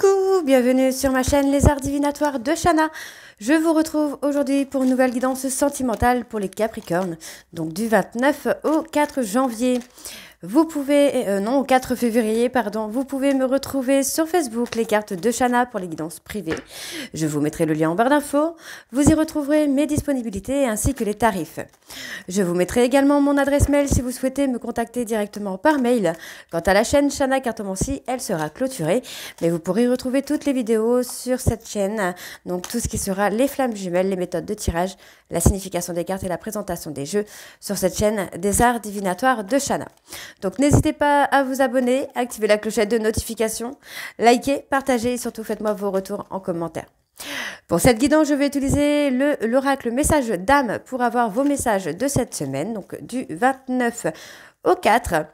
Coucou, bienvenue sur ma chaîne Les Arts Divinatoires de Shana. Je vous retrouve aujourd'hui pour une nouvelle guidance sentimentale pour les Capricornes, donc du 29 au 4 janvier. Vous pouvez, non, au 4 février, pardon, vous pouvez me retrouver sur Facebook, les cartes de Shana pour les guidances privées. Je vous mettrai le lien en barre d'infos. Vous y retrouverez mes disponibilités ainsi que les tarifs. Je vous mettrai également mon adresse mail si vous souhaitez me contacter directement par mail. Quant à la chaîne Shana Cartomancie, elle sera clôturée, mais vous pourrez retrouver toutes les vidéos sur cette chaîne. Donc tout ce qui sera les flammes jumelles, les méthodes de tirage, la signification des cartes et la présentation des jeux sur cette chaîne des Arts Divinatoires de Shana. Donc n'hésitez pas à vous abonner, activer la clochette de notification, liker, partager et surtout faites-moi vos retours en commentaire. Pour cette guidance, je vais utiliser l'oracle message d'âme pour avoir vos messages de cette semaine, donc du 29 au 4.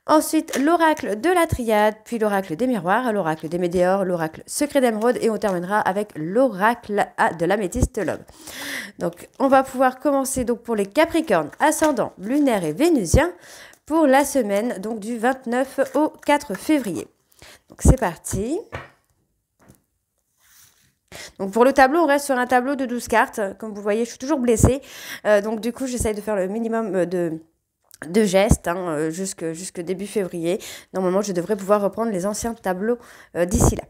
Ensuite, l'oracle de la triade, puis l'oracle des miroirs, l'oracle des météores, l'oracle secret d'émeraude et on terminera avec l'oracle de l'améthyste lobe. Donc, on va pouvoir commencer donc pour les Capricornes, ascendant, lunaire et vénusien pour la semaine donc du 29 au 4 février. Donc, c'est parti. Donc pour le tableau, on reste sur un tableau de 12 cartes. Comme vous voyez, je suis toujours blessée. Donc du coup, j'essaye de faire le minimum de gestes jusque début février. Normalement, je devrais pouvoir reprendre les anciens tableaux d'ici là.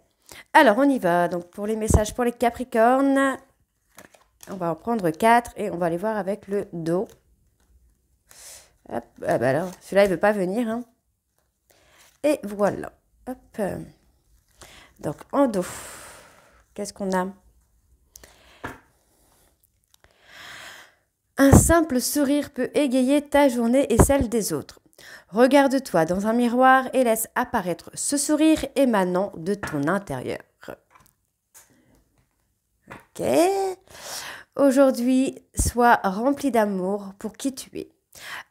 Alors, on y va. Donc pour les messages pour les Capricornes, on va en prendre 4 et on va aller voir avec le dos. Hop, ah bah alors, celui-là, il ne veut pas venir. Hein. Et voilà. Hop. Donc en dos. Qu'est-ce qu'on a? Un simple sourire peut égayer ta journée et celle des autres. Regarde-toi dans un miroir et laisse apparaître ce sourire émanant de ton intérieur. Ok. Aujourd'hui, sois rempli d'amour pour qui tu es.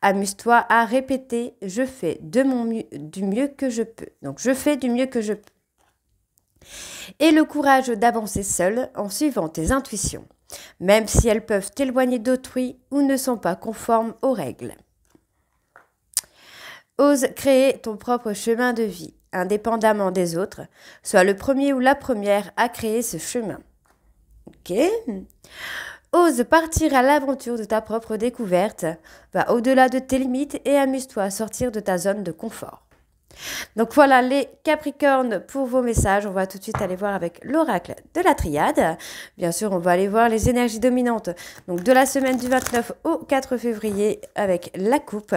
Amuse-toi à répéter « Je fais du mieux que je peux ». Donc, je fais du mieux que je peux. Et le courage d'avancer seul en suivant tes intuitions, même si elles peuvent t'éloigner d'autrui ou ne sont pas conformes aux règles. Ose créer ton propre chemin de vie, indépendamment des autres. Sois le premier ou la première à créer ce chemin. Ok. Ose partir à l'aventure de ta propre découverte. Va au-delà de tes limites et amuse-toi à sortir de ta zone de confort. Donc voilà les Capricornes pour vos messages. On va tout de suite aller voir avec l'oracle de la triade. Bien sûr, on va aller voir les énergies dominantes donc de la semaine du 29 au 4 février avec la coupe.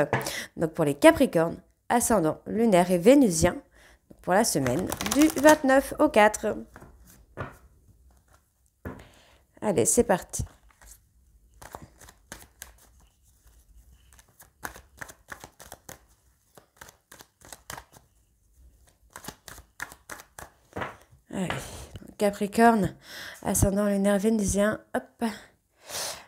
Donc pour les Capricornes, ascendant, lunaire et vénusien pour la semaine du 29 au 4. Allez, c'est parti. Allez, Capricorne, ascendant lunaire vénusien, hop.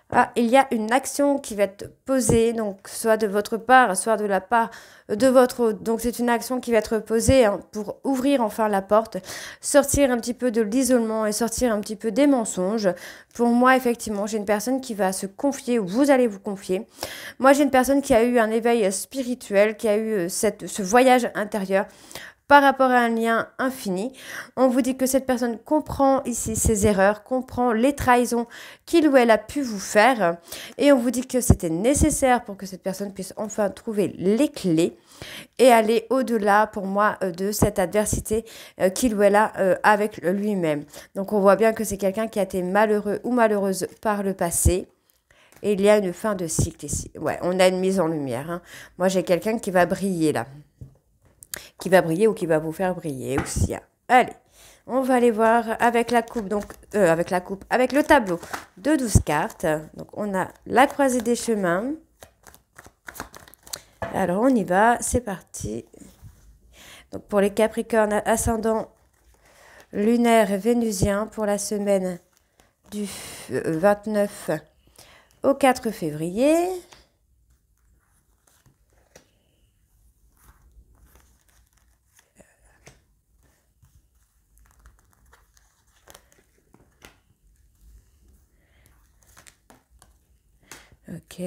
Ah, il y a une action qui va être posée, donc soit de votre part, soit de la part de votre autre. Donc c'est une action qui va être posée pour ouvrir enfin la porte, sortir un petit peu de l'isolement et sortir un petit peu des mensonges. Pour moi, effectivement, j'ai une personne qui va se confier, ou vous allez vous confier. Moi, j'ai une personne qui a eu un éveil spirituel, qui a eu ce voyage intérieur par rapport à un lien infini. On vous dit que cette personne comprend ici ses erreurs, comprend les trahisons qu'il ou elle a pu vous faire. Et on vous dit que c'était nécessaire pour que cette personne puisse enfin trouver les clés et aller au-delà, pour moi, de cette adversité qu'il ou elle a avec lui-même. Donc on voit bien que c'est quelqu'un qui a été malheureux ou malheureuse par le passé. Et il y a une fin de cycle ici. Ouais, on a une mise en lumière. Hein. Moi, j'ai quelqu'un qui va briller là. Qui va briller ou qui va vous faire briller aussi. Allez, on va aller voir avec la coupe, donc avec le tableau de 12 cartes. Donc on a la croisée des chemins. Alors on y va, c'est parti. Donc pour les Capricornes ascendant lunaire et vénusien pour la semaine du 29 au 4 février. Ok.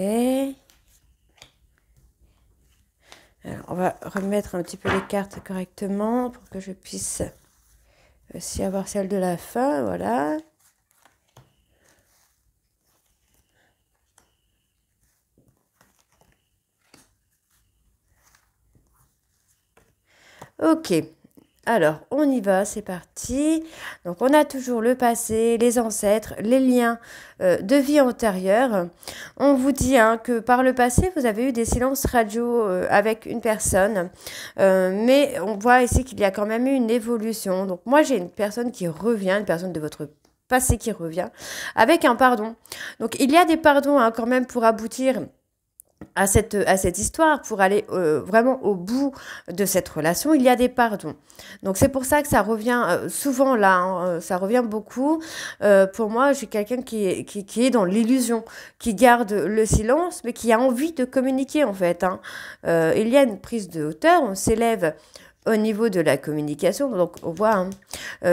Alors, on va remettre un petit peu les cartes correctement pour que je puisse aussi avoir celle de la fin, voilà. Ok, alors on y va, c'est parti. Donc on a toujours le passé, les ancêtres, les liens de vie antérieure. On vous dit hein, que par le passé, vous avez eu des silences radio avec une personne, mais on voit ici qu'il y a quand même eu une évolution. Donc moi j'ai une personne qui revient, une personne de votre passé qui revient, avec un pardon. Donc il y a des pardons hein, quand même pour aboutir à cette histoire, pour aller vraiment au bout de cette relation, il y a des pardons. Donc c'est pour ça que ça revient souvent là, hein, ça revient beaucoup. Pour moi, je suis quelqu'un qui est dans l'illusion, qui garde le silence, mais qui a envie de communiquer en fait. Hein. Il y a une prise de hauteur, on s'élève au niveau de la communication, donc on voit, hein,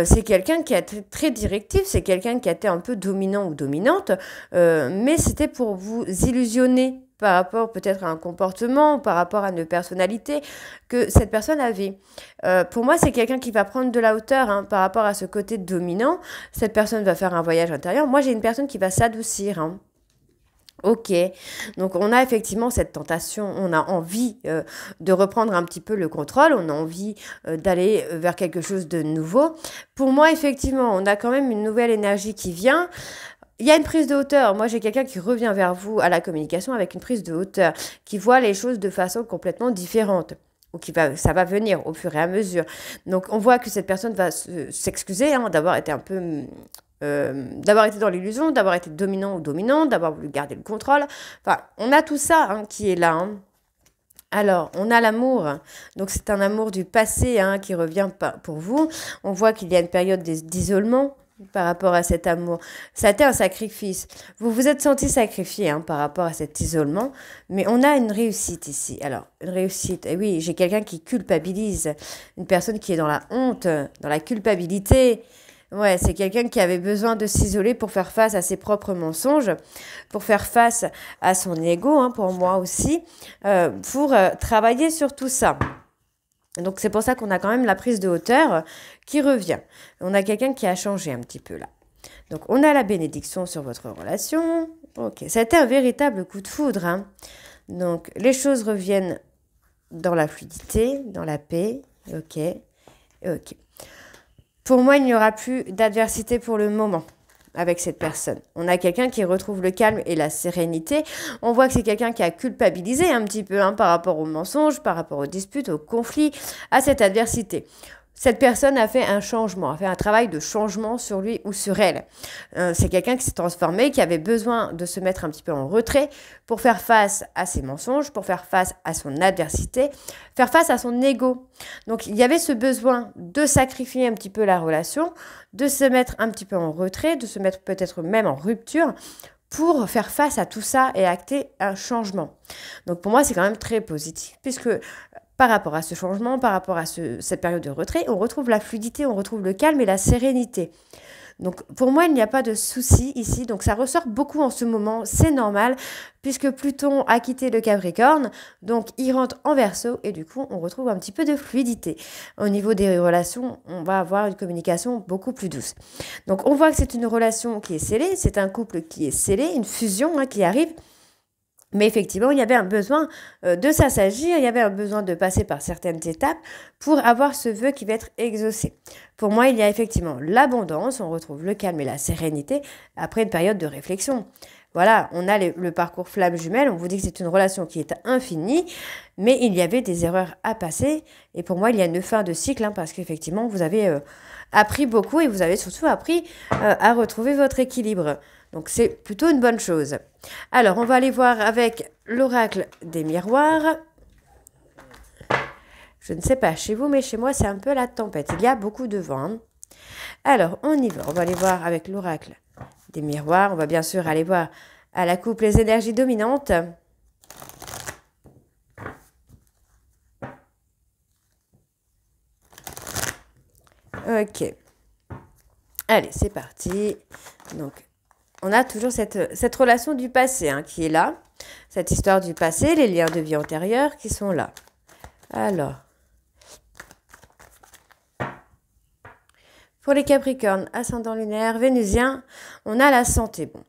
c'est quelqu'un qui a été très directif, c'est quelqu'un qui a été un peu dominant ou dominante, mais c'était pour vous illusionner par rapport peut-être à un comportement, par rapport à une personnalité que cette personne avait. Pour moi, c'est quelqu'un qui va prendre de la hauteur hein, par rapport à ce côté dominant. Cette personne va faire un voyage intérieur. Moi, j'ai une personne qui va s'adoucir. Hein. Ok, donc on a effectivement cette tentation, on a envie de reprendre un petit peu le contrôle, on a envie d'aller vers quelque chose de nouveau. Pour moi, effectivement, on a quand même une nouvelle énergie qui vient. Il y a une prise de hauteur. Moi, j'ai quelqu'un qui revient vers vous à la communication avec une prise de hauteur, qui voit les choses de façon complètement différente. Ou ça va venir au fur et à mesure. Donc, on voit que cette personne va s'excuser hein, d'avoir été un peu d'avoir été dans l'illusion, d'avoir été dominant ou dominante, d'avoir voulu garder le contrôle. Enfin, on a tout ça hein, qui est là. Hein. Alors, on a l'amour. Donc, c'est un amour du passé hein, qui revient pour vous. On voit qu'il y a une période d'isolement par rapport à cet amour. Ça a été un sacrifice. Vous vous êtes senti sacrifié hein, par rapport à cet isolement, mais on a une réussite ici. Alors, une réussite, et oui, j'ai quelqu'un qui culpabilise, une personne qui est dans la honte, dans la culpabilité. Ouais, c'est quelqu'un qui avait besoin de s'isoler pour faire face à ses propres mensonges, pour faire face à son ego, hein, pour moi aussi, pour travailler sur tout ça. Donc c'est pour ça qu'on a quand même la prise de hauteur qui revient. On a quelqu'un qui a changé un petit peu là. Donc on a la bénédiction sur votre relation. Ok, ça a été un véritable coup de foudre. Hein. Donc les choses reviennent dans la fluidité, dans la paix. Ok, ok. Pour moi, il n'y aura plus d'adversité pour le moment avec cette personne. On a quelqu'un qui retrouve le calme et la sérénité. On voit que c'est quelqu'un qui a culpabilisé un petit peu hein, par rapport aux mensonges, par rapport aux disputes, aux conflits, à cette adversité. Cette personne a fait un changement, a fait un travail de changement sur lui ou sur elle. C'est quelqu'un qui s'est transformé, qui avait besoin de se mettre un petit peu en retrait pour faire face à ses mensonges, pour faire face à son adversité, faire face à son ego. Donc il y avait ce besoin de sacrifier un petit peu la relation, de se mettre un petit peu en retrait, de se mettre peut-être même en rupture pour faire face à tout ça et acter un changement. Donc pour moi, c'est quand même très positif puisque par rapport à ce changement, par rapport à cette période de retrait, on retrouve la fluidité, on retrouve le calme et la sérénité. Donc pour moi, il n'y a pas de souci ici. Donc ça ressort beaucoup en ce moment, c'est normal, puisque Pluton a quitté le Capricorne, donc il rentre en Verseau et du coup, on retrouve un petit peu de fluidité. Au niveau des relations, on va avoir une communication beaucoup plus douce. Donc on voit que c'est une relation qui est scellée, c'est un couple qui est scellé, une fusion hein, qui arrive. Mais effectivement, il y avait un besoin de s'assagir, il y avait un besoin de passer par certaines étapes pour avoir ce vœu qui va être exaucé. Pour moi, il y a effectivement l'abondance, on retrouve le calme et la sérénité après une période de réflexion. Voilà, on a le parcours flamme jumelle, on vous dit que c'est une relation qui est infinie, mais il y avait des erreurs à passer. Et pour moi, il y a une fin de cycle, hein, parce qu'effectivement, vous avez appris beaucoup et vous avez surtout appris à retrouver votre équilibre. Donc c'est plutôt une bonne chose. Alors, on va aller voir avec l'oracle des miroirs. Je ne sais pas chez vous, mais chez moi, c'est un peu la tempête. Il y a beaucoup de vent. Hein. Alors, on y va. On va aller voir avec l'oracle des miroirs. On va bien sûr aller voir à la coupe les énergies dominantes. Ok. Allez, c'est parti. Donc, on a toujours cette relation du passé hein, qui est là. Cette histoire du passé, les liens de vie antérieure qui sont là. Alors, Pour les Capricornes, ascendant lunaire, vénusien, on a la santé. Bon.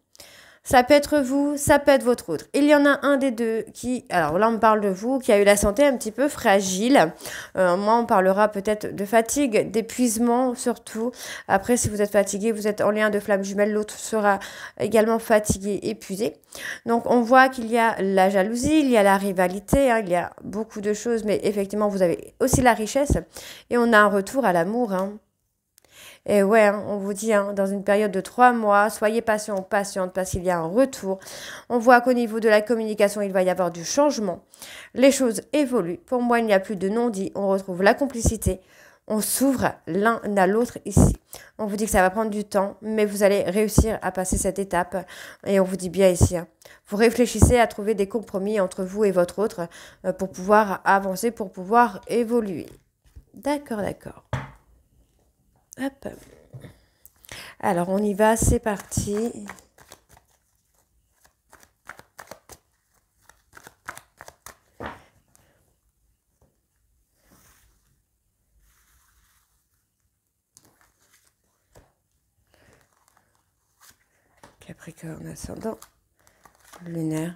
Ça peut être vous, ça peut être votre autre. Il y en a un des deux qui, alors là on parle de vous, qui a eu la santé un petit peu fragile. Moi on parlera peut-être de fatigue, d'épuisement surtout. Après si vous êtes fatigué, vous êtes en lien de flamme jumelle, l'autre sera également fatigué, épuisé. Donc on voit qu'il y a la jalousie, il y a la rivalité, hein, il y a beaucoup de choses, mais effectivement vous avez aussi la richesse. Et on a un retour à l'amour, hein. Et ouais, hein, on vous dit, hein, dans une période de 3 mois, soyez patient, patiente, parce qu'il y a un retour. On voit qu'au niveau de la communication, il va y avoir du changement. Les choses évoluent. Pour moi, il n'y a plus de non-dit. On retrouve la complicité. On s'ouvre l'un à l'autre ici. On vous dit que ça va prendre du temps, mais vous allez réussir à passer cette étape. Et on vous dit bien ici, hein, vous réfléchissez à trouver des compromis entre vous et votre autre pour pouvoir avancer, pour pouvoir évoluer. D'accord, d'accord. Hop. Alors, on y va, c'est parti. Capricorne, ascendant, lunaire,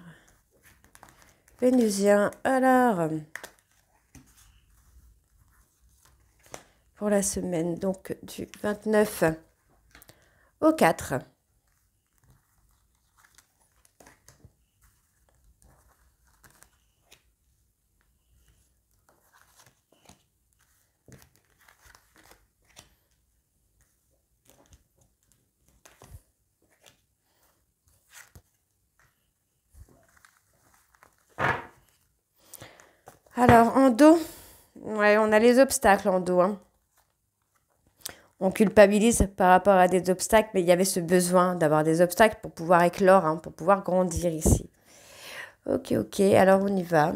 vénusien. Alors, pour la semaine, donc du 29 au 4. Alors, en dos, ouais, on a les obstacles en dos, hein. On culpabilise par rapport à des obstacles, mais il y avait ce besoin d'avoir des obstacles pour pouvoir éclore, hein, pour pouvoir grandir ici. Ok, ok, alors on y va.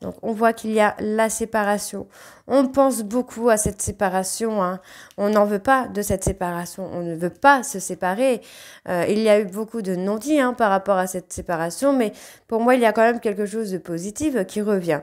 Donc, on voit qu'il y a la séparation. On pense beaucoup à cette séparation, hein. On n'en veut pas de cette séparation. On ne veut pas se séparer. Il y a eu beaucoup de non-dits, hein, par rapport à cette séparation, mais pour moi, il y a quand même quelque chose de positif qui revient.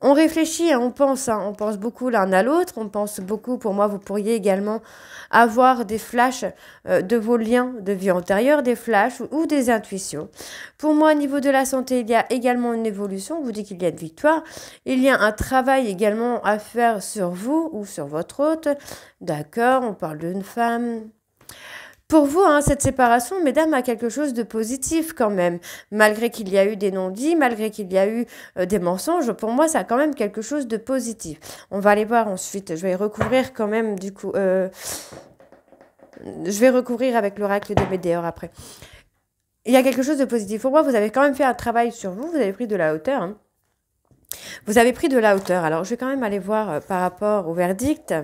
On réfléchit, hein, on pense beaucoup l'un à l'autre, on pense beaucoup, pour moi, vous pourriez également avoir des flashs de vos liens de vie antérieure, des flashs ou des intuitions. Pour moi, au niveau de la santé, il y a également une évolution, on vous dit qu'il y a une victoire, il y a un travail également à faire sur vous ou sur votre hôte, d'accord, on parle d'une femme. Pour vous, hein, cette séparation, mesdames, a quelque chose de positif quand même. Malgré qu'il y a eu des non-dits, malgré qu'il y a eu des mensonges, pour moi, ça a quand même quelque chose de positif. On va aller voir ensuite. Je vais recouvrir quand même, du coup... je vais recouvrir avec l'oracle de Médéor après. Il y a quelque chose de positif. Pour moi, vous avez quand même fait un travail sur vous. Vous avez pris de la hauteur, hein. Vous avez pris de la hauteur. Alors, je vais quand même aller voir par rapport au verdict.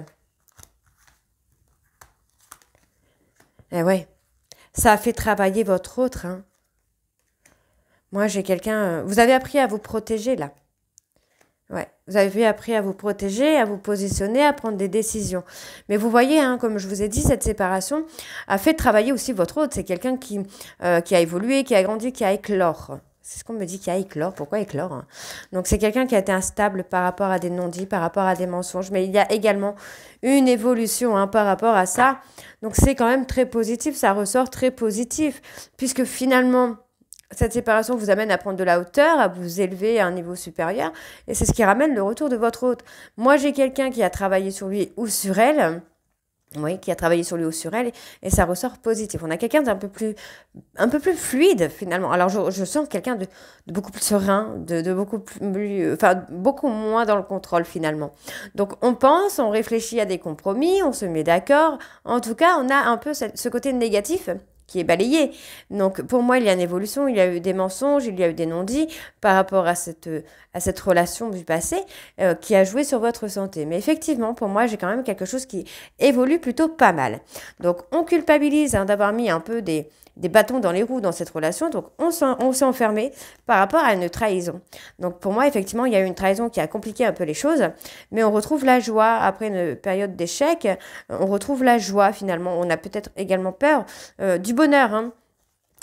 Eh ouais, ça a fait travailler votre autre, hein. Moi, j'ai quelqu'un... vous avez appris à vous protéger, là. Ouais, vous avez appris à vous protéger, à vous positionner, à prendre des décisions. Mais vous voyez, hein, comme je vous ai dit, cette séparation a fait travailler aussi votre autre. C'est quelqu'un qui a évolué, qui a grandi, qui a éclore. C'est ce qu'on me dit, qui a éclore. Pourquoi éclore, hein? Donc, c'est quelqu'un qui a été instable par rapport à des non-dits, par rapport à des mensonges. Mais il y a également une évolution, hein, par rapport à ça. Donc, c'est quand même très positif. Ça ressort très positif. Puisque finalement, cette séparation vous amène à prendre de la hauteur, à vous élever à un niveau supérieur. Et c'est ce qui ramène le retour de votre hôte. Moi, j'ai quelqu'un qui a travaillé sur lui ou sur elle. Oui, qui a travaillé sur lui ou sur elle, et ça ressort positif. On a quelqu'un d'un peu plus fluide, finalement. Alors, je sens quelqu'un de beaucoup plus serein, de beaucoup plus, enfin, beaucoup moins dans le contrôle, finalement. Donc, on pense, on réfléchit à des compromis, on se met d'accord. En tout cas, on a un peu ce côté négatif qui est balayé. Donc, pour moi, il y a une évolution, il y a eu des mensonges, il y a eu des non-dits par rapport à cette relation du passé qui a joué sur votre santé. Mais effectivement, pour moi, j'ai quand même quelque chose qui évolue plutôt pas mal. Donc, on culpabilise, hein, d'avoir mis un peu des bâtons dans les roues dans cette relation. Donc, on s'est enfermé par rapport à une trahison. Donc, pour moi, effectivement, il y a eu une trahison qui a compliqué un peu les choses. Mais on retrouve la joie après une période d'échec. On retrouve la joie, finalement. On a peut-être également peur du bonheur, hein.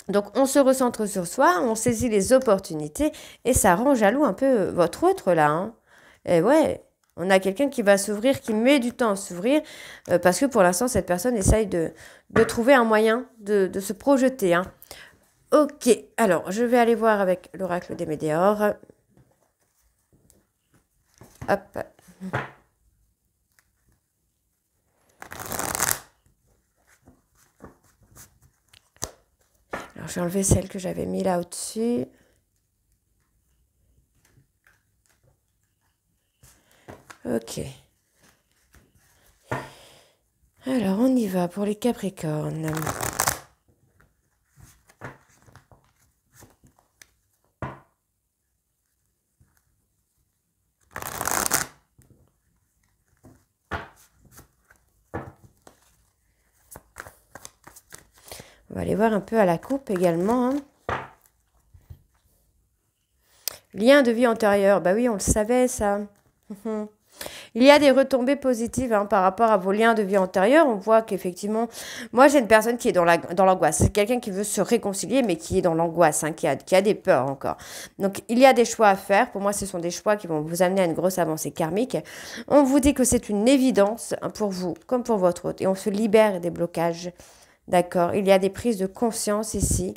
Donc, on se recentre sur soi, on saisit les opportunités et ça rend jaloux un peu votre autre, là, hein. Et ouais, On a quelqu'un qui va s'ouvrir, qui met du temps à s'ouvrir, parce que pour l'instant, cette personne essaye de trouver un moyen de se projeter. Hein. Ok, alors je vais aller voir avec l'oracle des Météores. Hop. Alors j'ai enlevé celle que j'avais mis là au-dessus. Ok. Alors on y va pour les Capricornes. On va aller voir un peu à la coupe également. Hein. Lien de vie antérieure. Bah oui, on le savait ça. Il y a des retombées positives hein, par rapport à vos liens de vie antérieurs. On voit qu'effectivement, moi j'ai une personne qui est dans l'angoisse. C'est quelqu'un qui veut se réconcilier mais qui est dans l'angoisse, hein, qui a des peurs encore. Donc il y a des choix à faire. Pour moi, ce sont des choix qui vont vous amener à une grosse avancée karmique. On vous dit que c'est une évidence hein, pour vous comme pour votre autre. Et on se libère des blocages. D'accord. Il y a des prises de conscience ici.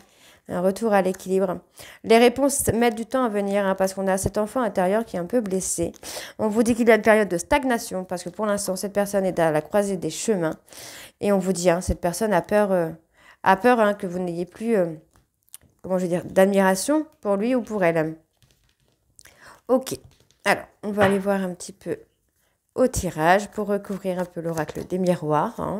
Un retour à l'équilibre. Les réponses mettent du temps à venir hein, parce qu'on a cet enfant intérieur qui est un peu blessé. On vous dit qu'il y a une période de stagnation parce que pour l'instant, cette personne est à la croisée des chemins. Et on vous dit, hein, cette personne a peur hein, que vous n'ayez plus, comment je veux dire, d'admiration pour lui ou pour elle. Ok. Alors, on va aller voir un petit peu au tirage pour recouvrir un peu l'oracle des miroirs. Hein.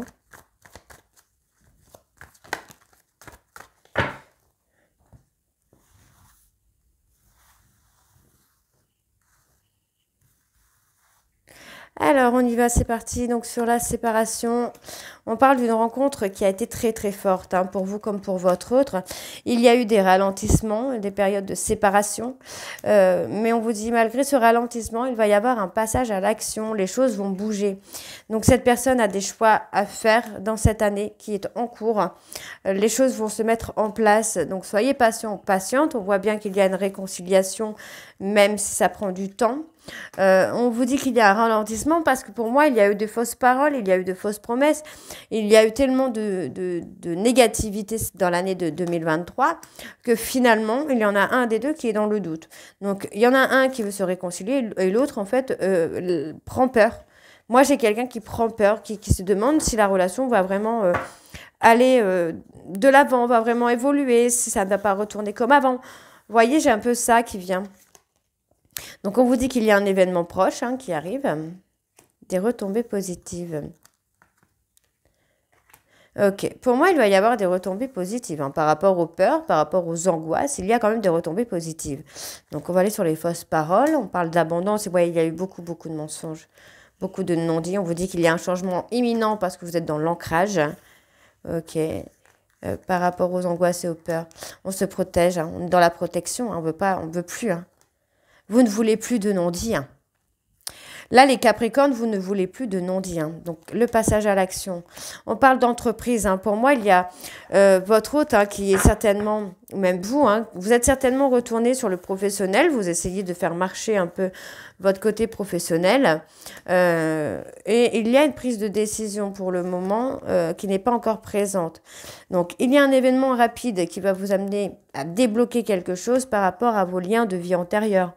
Alors, on y va, c'est parti. Donc, sur la séparation, on parle d'une rencontre qui a été très, très forte, hein, pour vous comme pour votre autre. Il y a eu des ralentissements, des périodes de séparation. Mais on vous dit, malgré ce ralentissement, il va y avoir un passage à l'action. Les choses vont bouger. Donc, cette personne a des choix à faire dans cette année qui est en cours. Les choses vont se mettre en place. Donc, soyez patient, patiente. On voit bien qu'il y a une réconciliation, même si ça prend du temps. On vous dit qu'il y a un ralentissement parce que pour moi, il y a eu de fausses paroles, il y a eu de fausses promesses, il y a eu tellement de négativité dans l'année de 2023 que finalement, il y en a un des deux qui est dans le doute. Donc, il y en a un qui veut se réconcilier et l'autre, en fait, prend peur. Moi, j'ai quelqu'un qui prend peur, qui se demande si la relation va vraiment aller de l'avant, va vraiment évoluer, si ça ne va pas retourner comme avant. Vous voyez, j'ai un peu ça qui vient. Donc, on vous dit qu'il y a un événement proche hein, qui arrive, des retombées positives. Ok, pour moi, il va y avoir des retombées positives hein, par rapport aux peurs, par rapport aux angoisses. Il y a quand même des retombées positives. Donc, on va aller sur les fausses paroles. On parle d'abondance. Et ouais, il y a eu beaucoup de mensonges, beaucoup de non-dits. On vous dit qu'il y a un changement imminent parce que vous êtes dans l'ancrage. Ok. Par rapport aux angoisses et aux peurs, on se protège. Hein, on est dans la protection. Hein, on veut plus. Hein. Vous ne voulez plus de non-dits. Hein. Là, les Capricornes, vous ne voulez plus de non-dits. Hein. Donc, le passage à l'action. On parle d'entreprise. Hein. Pour moi, il y a votre hôte hein, qui est certainement, même vous, hein, vous êtes certainement retourné sur le professionnel. Vous essayez de faire marcher un peu votre côté professionnel. Et il y a une prise de décision pour le moment qui n'est pas encore présente. Donc, il y a un événement rapide qui va vous amener à débloquer quelque chose par rapport à vos liens de vie antérieurs.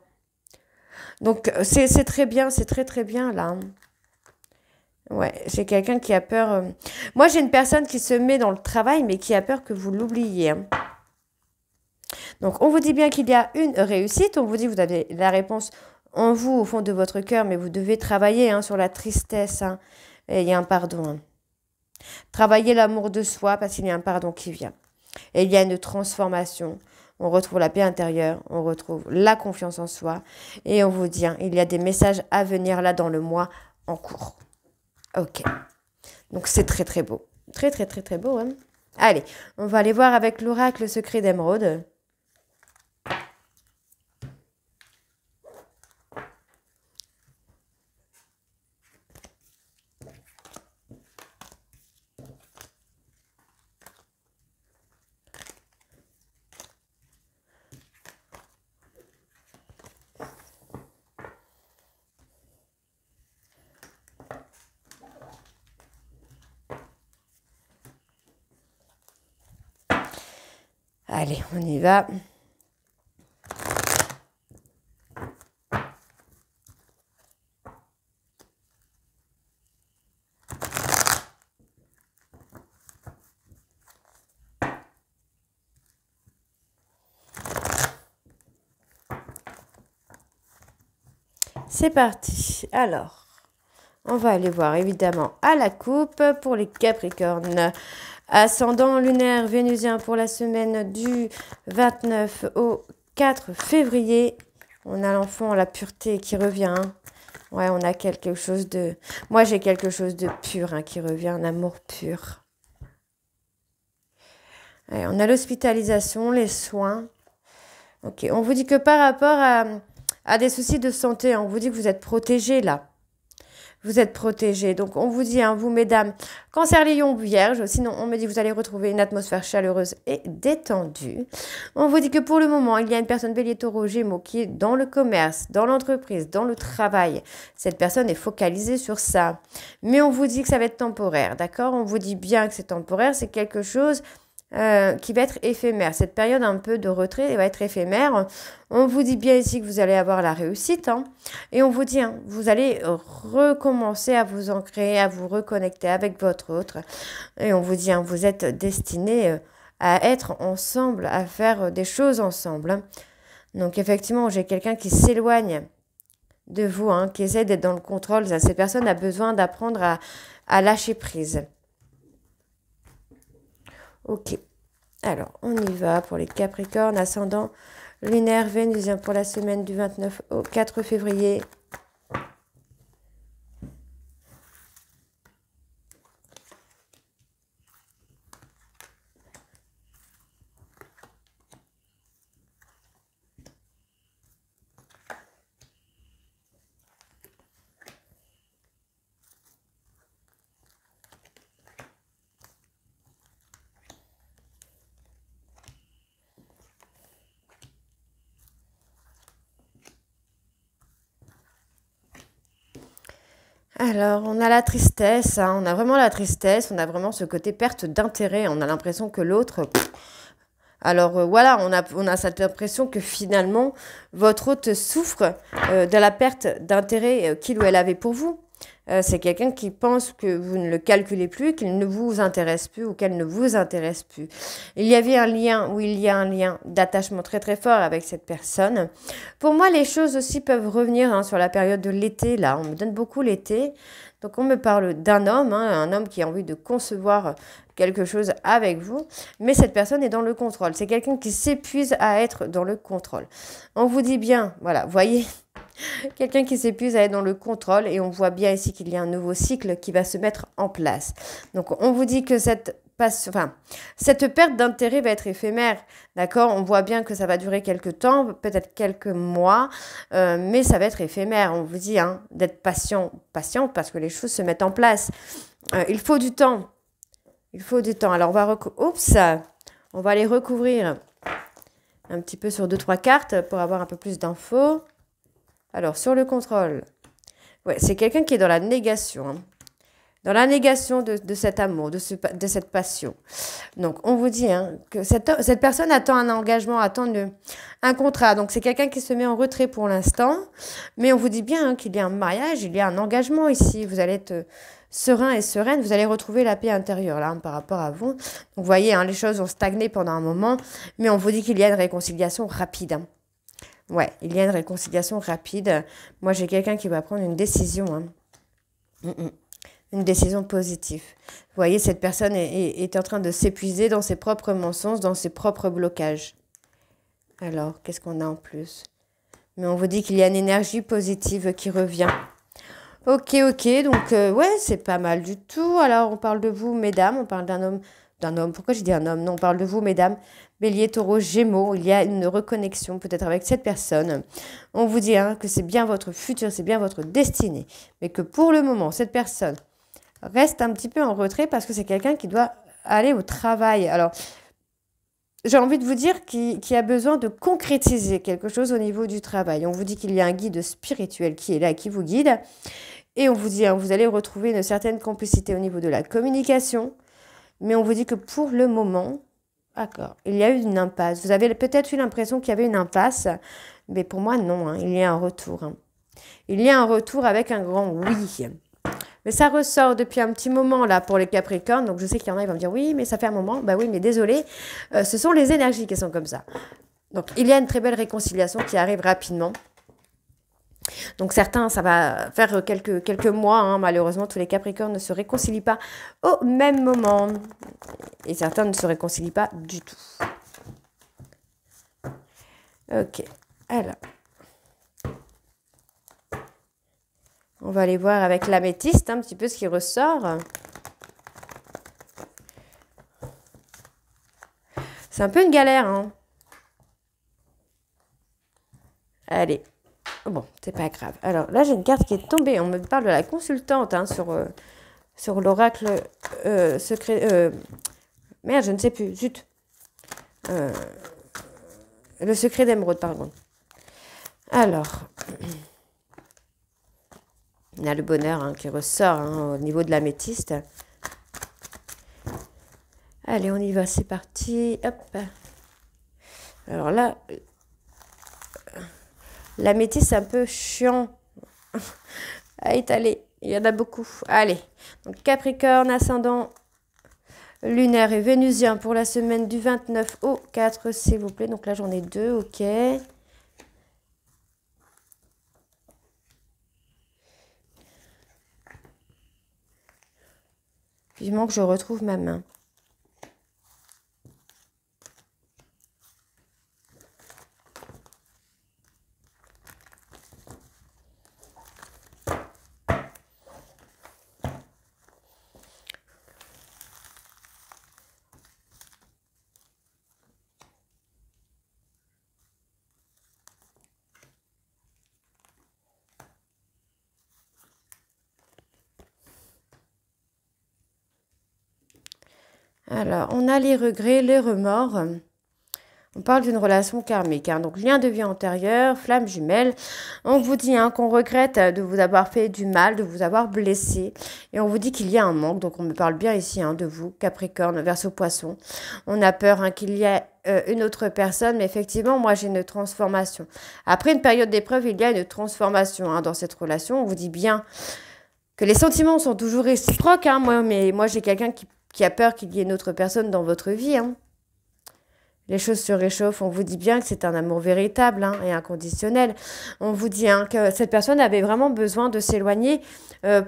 Donc, c'est très bien, c'est très très bien là. Ouais, j'ai quelqu'un qui a peur. Moi, j'ai une personne qui se met dans le travail, mais qui a peur que vous l'oubliez. Hein. Donc, on vous dit bien qu'il y a une réussite. On vous dit que vous avez la réponse en vous, au fond de votre cœur, mais vous devez travailler hein, sur la tristesse. Hein, et il y a un pardon. Hein. Travailler l'amour de soi parce qu'il y a un pardon qui vient. Et il y a une transformation. On retrouve la paix intérieure, on retrouve la confiance en soi. Et on vous dit, hein, il y a des messages à venir là dans le mois en cours. Ok. Donc c'est très très beau. Très très très très beau. Hein. Allez, on va aller voir avec l'oracle secret d'émeraude. Allez, on y va. C'est parti. Alors, on va aller voir évidemment à la coupe pour les Capricornes. Ascendant lunaire vénusien pour la semaine du 29 au 4 février. On a l'enfant, la pureté qui revient. Ouais, on a quelque chose de... Moi, j'ai quelque chose de pur qui revient, un amour pur. Ouais, on a l'hospitalisation, les soins. Ok, on vous dit que par rapport à des soucis de santé, on vous dit que vous êtes protégés là. Vous êtes protégés. Donc, on vous dit, vous, mesdames, cancer, lion, vierge. Sinon, on me dit que vous allez retrouver une atmosphère chaleureuse et détendue. On vous dit que pour le moment, il y a une personne bélier, taureau, gémeaux qui est dans le commerce, dans l'entreprise, dans le travail. Cette personne est focalisée sur ça. Mais on vous dit que ça va être temporaire, d'accord? On vous dit bien que c'est temporaire. C'est quelque chose... qui va être éphémère. Cette période un peu de retrait va être éphémère. On vous dit bien ici que vous allez avoir la réussite. Et on vous dit, vous allez recommencer à vous ancrer, à vous reconnecter avec votre autre. Et on vous dit, vous êtes destinés à être ensemble, à faire des choses ensemble. Donc effectivement, j'ai quelqu'un qui s'éloigne de vous, qui essaie d'être dans le contrôle. Cette personne a besoin d'apprendre à lâcher prise. Ok, alors on y va pour les Capricornes, ascendant lunaire vénusien pour la semaine du 29 au 4 février. Alors, on a la tristesse, on a vraiment la tristesse, on a vraiment ce côté perte d'intérêt, on a l'impression que l'autre... Alors voilà, on a cette impression que finalement, votre hôte souffre de la perte d'intérêt qu'il ou elle avait pour vous. C'est quelqu'un qui pense que vous ne le calculez plus, qu'il ne vous intéresse plus ou qu'elle ne vous intéresse plus. Il y avait un lien, ou il y a un lien d'attachement très très fort avec cette personne. Pour moi, les choses aussi peuvent revenir sur la période de l'été. Là, on me donne beaucoup l'été. Donc, on me parle d'un homme, un homme qui a envie de concevoir quelque chose avec vous. Mais cette personne est dans le contrôle. C'est quelqu'un qui s'épuise à être dans le contrôle. On vous dit bien, voilà, voyez... Quelqu'un qui s'épuise à être dans le contrôle et on voit bien ici qu'il y a un nouveau cycle qui va se mettre en place. Donc, on vous dit que cette perte d'intérêt va être éphémère, d'accord? On voit bien que ça va durer quelques temps, peut-être quelques mois, mais ça va être éphémère. On vous dit d'être patient parce que les choses se mettent en place. Il faut du temps. Il faut du temps. Alors, on va aller recouvrir un petit peu sur 2-3 cartes pour avoir un peu plus d'infos. Alors, sur le contrôle, ouais, c'est quelqu'un qui est dans la négation. Dans la négation de cet amour, de cette passion. Donc, on vous dit que cette personne attend un engagement, attend un contrat. Donc, c'est quelqu'un qui se met en retrait pour l'instant. Mais on vous dit bien qu'il y a un mariage, il y a un engagement ici. Vous allez être serein et sereine. Vous allez retrouver la paix intérieure là par rapport à vous. Donc, vous voyez, les choses ont stagné pendant un moment. Mais on vous dit qu'il y a une réconciliation rapide. Ouais, il y a une réconciliation rapide. Moi, j'ai quelqu'un qui va prendre une décision. Une décision positive. Vous voyez, cette personne est en train de s'épuiser dans ses propres mensonges, dans ses propres blocages. Alors, qu'est-ce qu'on a en plus? Mais on vous dit qu'il y a une énergie positive qui revient. Ok, donc, ouais, c'est pas mal du tout. Alors, on parle de vous, mesdames, on parle d'un homme. Pourquoi j'ai dit un homme? Non, on parle de vous, mesdames. Bélier, taureau, gémeaux, il y a une reconnexion peut-être avec cette personne. On vous dit que c'est bien votre futur, c'est bien votre destinée. Mais que pour le moment, cette personne reste un petit peu en retrait parce que c'est quelqu'un qui doit aller au travail. Alors, j'ai envie de vous dire qu'il a besoin de concrétiser quelque chose au niveau du travail. On vous dit qu'il y a un guide spirituel qui est là, qui vous guide. Et on vous dit, vous allez retrouver une certaine complicité au niveau de la communication. Mais on vous dit que pour le moment, D'accord. Il y a eu une impasse. Vous avez peut-être eu l'impression qu'il y avait une impasse, mais pour moi, non, hein. Il y a un retour, hein. Il y a un retour avec un grand oui. Mais ça ressort depuis un petit moment là pour les Capricornes. Donc je sais qu'il y en a, ils vont me dire oui, mais ça fait un moment. Bah oui, mais désolé, ce sont les énergies qui sont comme ça. Donc il y a une très belle réconciliation qui arrive rapidement. Donc certains, ça va faire quelques mois. Hein. Malheureusement, tous les Capricornes ne se réconcilient pas au même moment. Et certains ne se réconcilient pas du tout. Ok, alors. On va aller voir avec l'améthyste un petit peu ce qui ressort. C'est un peu une galère, hein. Allez. Bon, c'est pas grave. Alors là, j'ai une carte qui est tombée. On me parle de la consultante hein, sur l'oracle secret. Merde, je ne sais plus. Zut. Le secret d'émeraude, pardon. Alors, il y a le bonheur hein, qui ressort hein, au niveau de l'améthyste. Allez, on y va, c'est parti. Hop. Alors là, l'améthyste, c'est un peu chiant à étaler. Il y en a beaucoup. Allez, donc Capricorne, ascendant lunaire et vénusien pour la semaine du 29 au 4, s'il vous plaît. Donc là, j'en ai 2, ok. Vivement que je retrouve ma main. Alors, on a les regrets, les remords. On parle d'une relation karmique. Hein. Donc, lien de vie antérieure, flamme jumelle. On vous dit hein, qu'on regrette de vous avoir fait du mal, de vous avoir blessé. Et on vous dit qu'il y a un manque. Donc, on me parle bien ici hein, de vous, Capricorne, Verseau, Poisson. On a peur hein, qu'il y ait une autre personne. Mais effectivement, moi, j'ai une transformation. Après une période d'épreuve, il y a une transformation hein, dans cette relation. On vous dit bien que les sentiments sont toujours réciproques. Hein, moi, j'ai quelqu'un qui a peur qu'il y ait une autre personne dans votre vie. Hein. Les choses se réchauffent. On vous dit bien que c'est un amour véritable hein, et inconditionnel. On vous dit hein, que cette personne avait vraiment besoin de s'éloigner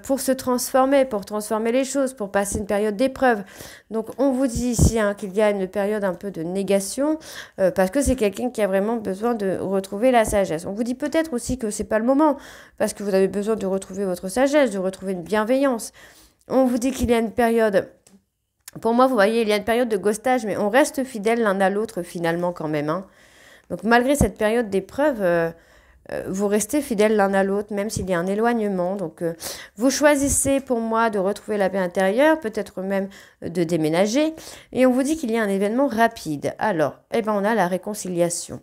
pour se transformer, pour transformer les choses, pour passer une période d'épreuve. Donc, on vous dit ici hein, qu'il y a une période un peu de négation parce que c'est quelqu'un qui a vraiment besoin de retrouver la sagesse. On vous dit peut-être aussi que c'est pas le moment parce que vous avez besoin de retrouver votre sagesse, de retrouver une bienveillance. On vous dit qu'il y a une période... Pour moi, vous voyez, il y a une période de ghostage, mais on reste fidèles l'un à l'autre finalement quand même. Hein. Donc malgré cette période d'épreuve, vous restez fidèles l'un à l'autre, même s'il y a un éloignement. Donc vous choisissez pour moi de retrouver la paix intérieure, peut-être même de déménager. Et on vous dit qu'il y a un événement rapide. Alors, eh ben, on a la réconciliation.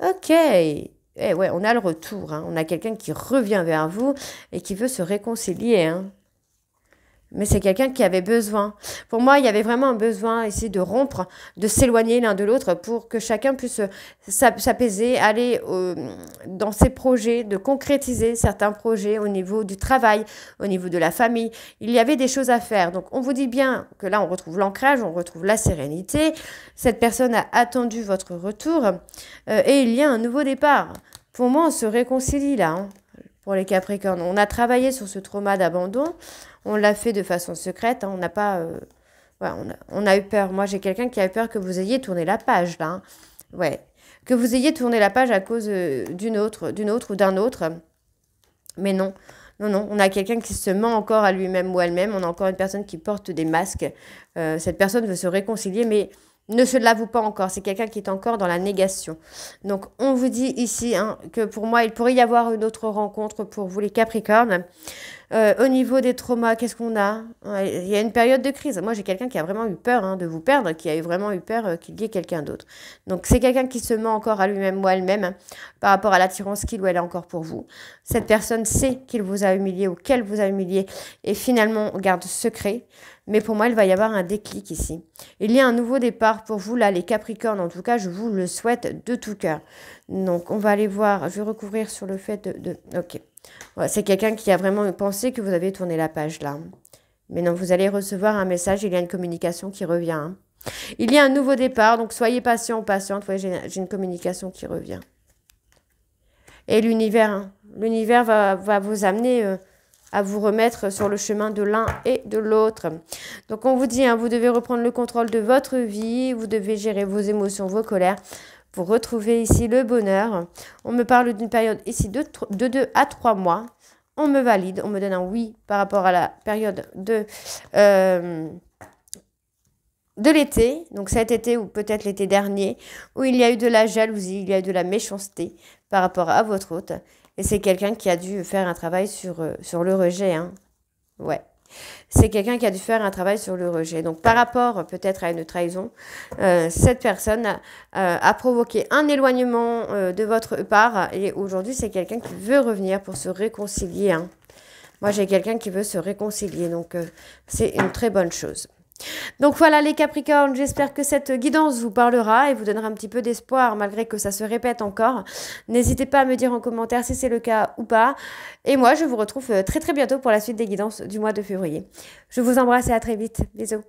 Ok. Eh ouais, on a le retour. Hein. On a quelqu'un qui revient vers vous et qui veut se réconcilier. Hein. Mais c'est quelqu'un qui avait besoin. Pour moi, il y avait vraiment un besoin ici de rompre, de s'éloigner l'un de l'autre pour que chacun puisse s'apaiser, aller dans ses projets, de concrétiser certains projets au niveau du travail, au niveau de la famille. Il y avait des choses à faire. Donc, on vous dit bien que là, on retrouve l'ancrage, on retrouve la sérénité. Cette personne a attendu votre retour et il y a un nouveau départ. Pour moi, on se réconcilie là, hein, pour les Capricornes. On a travaillé sur ce trauma d'abandon. On l'a fait de façon secrète. Hein, on n'a pas... ouais, on a eu peur. Moi, j'ai quelqu'un qui a eu peur que vous ayez tourné la page, là. Hein. Ouais. Que vous ayez tourné la page à cause d'une autre ou d'un autre. Mais non. Non, non. On a quelqu'un qui se ment encore à lui-même ou elle-même. On a encore une personne qui porte des masques. Cette personne veut se réconcilier, mais ne se l'avoue pas encore. C'est quelqu'un qui est encore dans la négation. Donc, on vous dit ici hein, que pour moi, il pourrait y avoir une autre rencontre pour vous, les Capricornes. Au niveau des traumas, qu'est-ce qu'on a? Ouais, il y a une période de crise. Moi, j'ai quelqu'un qui a vraiment eu peur de vous perdre, qui a vraiment eu peur qu'il y ait quelqu'un d'autre. Donc, c'est quelqu'un qui se ment encore à lui-même ou à elle-même par rapport à l'attirance qu'il ou elle a encore pour vous. Cette personne sait qu'il vous a humilié ou qu'elle vous a humilié et finalement garde secret. Mais pour moi, il va y avoir un déclic ici. Il y a un nouveau départ pour vous, là, les Capricornes. En tout cas, je vous le souhaite de tout cœur. Donc, on va aller voir. Je vais recouvrir sur le fait Ok. Ouais, c'est quelqu'un qui a vraiment pensé que vous avez tourné la page, là. Mais non, vous allez recevoir un message. Il y a une communication qui revient. Hein. Il y a un nouveau départ. Donc, soyez patient ou patiente. Ouais, j'ai une communication qui revient. Et l'univers, l'univers va vous amener... à vous remettre sur le chemin de l'un et de l'autre. Donc on vous dit, vous devez reprendre le contrôle de votre vie, vous devez gérer vos émotions, vos colères, pour retrouver ici le bonheur. On me parle d'une période ici de 2 à 3 mois. On me valide, on me donne un oui par rapport à la période de l'été, donc cet été ou peut-être l'été dernier, où il y a eu de la jalousie, il y a eu de la méchanceté par rapport à votre hôte. Et c'est quelqu'un qui a dû faire un travail sur le rejet. Hein. Ouais. C'est quelqu'un qui a dû faire un travail sur le rejet. Donc, par rapport peut-être à une trahison, cette personne a provoqué un éloignement de votre part. Et aujourd'hui, c'est quelqu'un qui veut revenir pour se réconcilier. Hein. Moi, j'ai quelqu'un qui veut se réconcilier. Donc, c'est une très bonne chose. Donc voilà les Capricornes, j'espère que cette guidance vous parlera et vous donnera un petit peu d'espoir malgré que ça se répète encore. N'hésitez pas à me dire en commentaire si c'est le cas ou pas. Et moi je vous retrouve très très bientôt pour la suite des guidances du mois de février. Je vous embrasse et à très vite. Bisous.